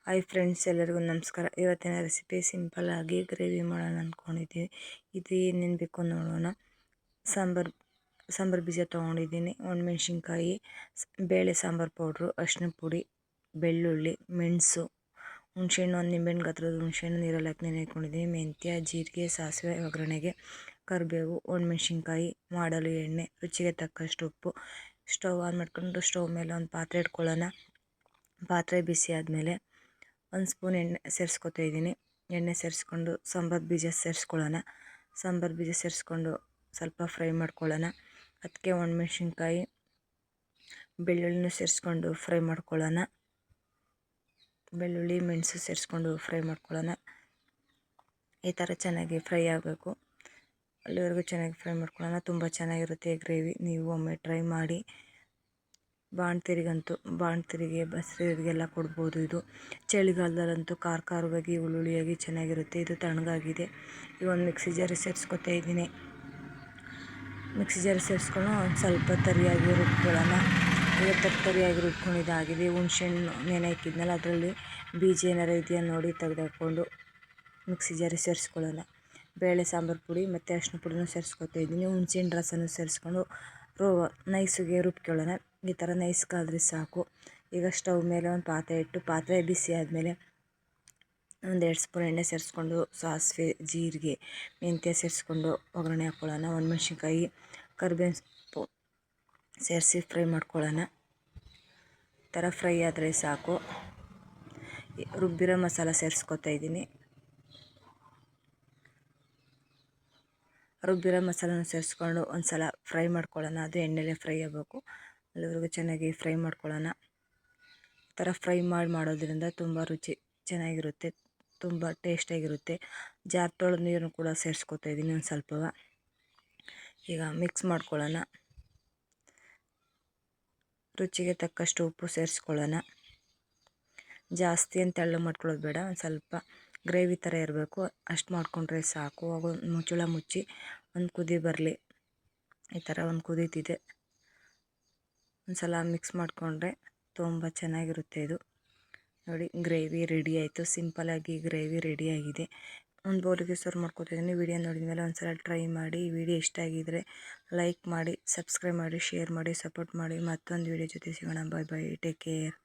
Hi friends, ಎಲ್ಲರಿಗೂ ನಮಸ್ಕಾರ. ಇವತ್ತಿನ ರೆಸಿಪಿ ಸಿಂಪಲ್ ಆಗಿ ಗ್ರೇವಿ ಮಾಡೋಣ ಅಂದ್ಕೊಂಡಿದ್ದೀವಿ. ಇದು ಏನೇನು ಬೇಕು ನೋಡೋಣ. ಸಾಂಬಾರು ಬೀಜ ತೊಗೊಂಡಿದ್ದೀನಿ, ಒಣಮೆಣ್ಸಿನ್ಕಾಯಿ, ಬೇಳೆ ಸಾಂಬಾರು ಪೌಡ್ರು, ಅರಿಶಿನ ಪುಡಿ, ಬೆಳ್ಳುಳ್ಳಿ, ಮೆಣಸು, ಹುಣಸೆಹಣ್ಣು, ಒಂದು ನಿಂಬೆಹಣ್ಣು ಗಾತ್ರದ ಹುಣಸೆಹಣ್ಣು ನೀರಲ್ಲಿ ಹಾಕಿ ನೆನೆಕೊಂಡಿದ್ದೀನಿ, ಮೆಂತ್ಯ, ಜೀರಿಗೆ, ಸಾಸಿವೆ ಒಗ್ಗರಣೆಗೆ, ಕರಿಬೇವು, ಒಣಮೆಣ್ಸಿನ್ಕಾಯಿ, ಮಾಡಲು ಎಣ್ಣೆ, ರುಚಿಗೆ ತಕ್ಕಷ್ಟು ಉಪ್ಪು. ಸ್ಟವ್ ಆನ್ ಮಾಡ್ಕೊಂಡು ಸ್ಟವ್ ಮೇಲೆ ಒಂದು ಪಾತ್ರೆ ಇಟ್ಕೊಳ್ಳೋಣ. ಪಾತ್ರೆ ಬಿಸಿ ಆದಮೇಲೆ ಒಂದು ಸ್ಪೂನ್ ಎಣ್ಣೆ ಸೇರಿಸ್ಕೊತಾ ಇದ್ದೀನಿ. ಎಣ್ಣೆ ಸೇರಿಸ್ಕೊಂಡು ಸಾಂಬಾರು ಬೀಜ ಸೇರಿಸ್ಕೊಳ್ಳೋಣ. ಸಾಂಬಾರು ಬೀಜ ಸೇರಿಸ್ಕೊಂಡು ಸ್ವಲ್ಪ ಫ್ರೈ ಮಾಡ್ಕೊಳ್ಳೋಣ. ಅದಕ್ಕೆ ಒಣಮೆಣ್ಸಿನ್ಕಾಯಿ, ಬೆಳ್ಳುಳ್ಳಿನೂ ಸೇರಿಸ್ಕೊಂಡು ಫ್ರೈ ಮಾಡ್ಕೊಳ್ಳೋಣ. ಬೆಳ್ಳುಳ್ಳಿ, ಮೆಣಸು ಸೇರಿಸ್ಕೊಂಡು ಫ್ರೈ ಮಾಡ್ಕೊಳ್ಳೋಣ. ಈ ಥರ ಚೆನ್ನಾಗಿ ಫ್ರೈ ಆಗಬೇಕು. ಅಲ್ಲಿವರೆಗೂ ಚೆನ್ನಾಗಿ ಫ್ರೈ ಮಾಡ್ಕೊಳ್ಳೋಣ. ತುಂಬ ಚೆನ್ನಾಗಿರುತ್ತೆ ಗ್ರೇವಿ. ನೀವು ಒಮ್ಮೆ ಟ್ರೈ ಮಾಡಿ. ಬಾಣ್ತಿರಿಗೆ ಬಸ್ರಿಗೆಲ್ಲ ಕೊಡ್ಬೋದು. ಇದು ಚಳಿಗಾಲದಲ್ಲಂತೂ ಖಾರವಾಗಿ ಹುಳಿಯಾಗಿ ಚೆನ್ನಾಗಿರುತ್ತೆ. ಇದು ತಣ್ಣಗಾಗಿದೆ. ಈ ಒಂದು ಮಿಕ್ಸಿ ಜಾರಿಗೆ ಸೇರಿಸ್ಕೊತಾ ಇದ್ದೀನಿ. ಮಿಕ್ಸಿ ಜಾರಿಗೆ ಸೇರಿಸ್ಕೊಂಡು ಒಂದು ಸ್ವಲ್ಪ ತರಿಯಾಗಿ ರುಬ್ಕೊಳ್ಳೋಣ. ಈಗ ತರಿಯಾಗಿ ರುಬ್ಕೊಂಡಿದ್ದಾಗಿದೆ. ಹುಣಸೆಹಣ್ಣು ನೆನೆ ಹಾಕಿದ್ನಲ್ಲ, ಅದರಲ್ಲಿ ಬೀಜ ಏನಾರು ಇದೆಯಾ ನೋಡಿ ತೆಗೆದುಕೊಂಡು ಮಿಕ್ಸಿ ಜಾರಿಗೆ ಸೇರಿಸ್ಕೊಳ್ಳೋಣ. ಬೇಳೆ ಸಾಂಬಾರು ಪುಡಿ ಮತ್ತು ಅರಿಶಿನ ಪುಡಿನೂ ಸೇರಿಸ್ಕೊತಾ ಇದ್ದೀನಿ. ಹುಣಸೆಹಣ್ಣು ರಸನೂ ಸೇರಿಸ್ಕೊಂಡು ನೈಸಿಗೆ ರುಬ್ಕೊಳ್ಳೋಣ. ಈ ಥರ ನೈಸ್ಗಾದರೆ ಸಾಕು. ಈಗ ಸ್ಟವ್ ಮೇಲೆ ಒಂದು ಪಾತ್ರೆ ಇಟ್ಟು, ಪಾತ್ರೆ ಬಿಸಿ ಆದಮೇಲೆ ಒಂದು 2 ಸ್ಪೂನ್ ಎಣ್ಣೆ ಸೇರಿಸ್ಕೊಂಡು ಸಾಸಿವೆ, ಜೀರಿಗೆ, ಮೆಂತ್ಯ ಸೇರಿಸ್ಕೊಂಡು ಒಗ್ಗರಣೆ ಹಾಕ್ಕೊಳ್ಳೋಣ. ಒಣಮೆಣ್ಸಿನ್ಕಾಯಿ, ಕರಿಬೇವಿನ ಸೊಪ್ಪು ಸೇರಿಸಿ ಫ್ರೈ ಮಾಡ್ಕೊಳ್ಳೋಣ. ಈ ಥರ ಫ್ರೈ ಆದರೆ ಸಾಕು. ರುಬ್ಬಿರೋ ಮಸಾಲ ಸೇರಿಸ್ಕೊತಾ ಇದ್ದೀನಿ. ರುಬ್ಬಿರೋ ಮಸಾಲನ ಸೇರಿಸ್ಕೊಂಡು ಒಂದು ಸಲ ಫ್ರೈ ಮಾಡ್ಕೊಳ್ಳೋಣ. ಅದು ಎಣ್ಣೆಲೇ ಫ್ರೈ ಆಗಬೇಕು. ಅಲ್ಲಿವರೆಗೂ ಚೆನ್ನಾಗಿ ಫ್ರೈ ಮಾಡ್ಕೊಳ್ಳೋಣ. ಈ ಥರ ಫ್ರೈ ಮಾಡೋದ್ರಿಂದ ತುಂಬ ರುಚಿ ಚೆನ್ನಾಗಿರುತ್ತೆ, ತುಂಬ ಟೇಸ್ಟಾಗಿರುತ್ತೆ. ಜಾರ್ ತೊಳೆದ ನೀರನ್ನು ಕೂಡ ಸೇರಿಸ್ಕೊತಾ ಇದ್ದೀನಿ ಒಂದು ಸ್ವಲ್ಪ. ಈಗ ಮಿಕ್ಸ್ ಮಾಡ್ಕೊಳ್ಳೋಣ. ರುಚಿಗೆ ತಕ್ಕಷ್ಟು ಉಪ್ಪು ಸೇರಿಸ್ಕೊಳ್ಳೋಣ. ಜಾಸ್ತಿ ಅಂತ ತೆಳ್ಳಗೆ ಮಾಡ್ಕೊಳ್ಳೋದು ಬೇಡ, ಒಂದು ಸ್ವಲ್ಪ ಗ್ರೇವಿ ಥರ ಇರಬೇಕು, ಅಷ್ಟು ಮಾಡಿಕೊಂಡ್ರೆ ಸಾಕು. ಮುಚ್ಚಳ ಮುಚ್ಚಿ ಒಂದು ಕುದಿ ಬರಲಿ. ಈ ಥರ ಒಂದು ಕುದೀತಿದೆ. ಒಂದು ಸಲ ಮಿಕ್ಸ್ ಮಾಡಿಕೊಂಡ್ರೆ ತುಂಬ ಚೆನ್ನಾಗಿರುತ್ತೆ. ಇದು ನೋಡಿ, ಗ್ರೇವಿ ರೆಡಿ ಆಯಿತು. ಸಿಂಪಲಾಗಿ ಗ್ರೇವಿ ರೆಡಿಯಾಗಿದೆ. ಒಂದು ಬೌಲಿಗೆ ಸರ್ವ್ ಮಾಡ್ಕೊತಿದ್ದೀನಿ. ವಿಡಿಯೋ ನೋಡಿದ ಮೇಲೆ ಒಂದು ಸಲ ಟ್ರೈ ಮಾಡಿ. ಈ ವಿಡಿಯೋ ಇಷ್ಟ ಆಗಿದ್ದರೆ ಲೈಕ್ ಮಾಡಿ, ಸಬ್ಸ್ಕ್ರೈಬ್ ಮಾಡಿ, ಶೇರ್ ಮಾಡಿ, ಸಪೋರ್ಟ್ ಮಾಡಿ. ಮತ್ತೊಂದು ವಿಡಿಯೋ ಜೊತೆ ಸಿಗೋಣ. ಬಾಯ್ ಬಾಯ್, ಟೇಕ್ ಕೇರ್.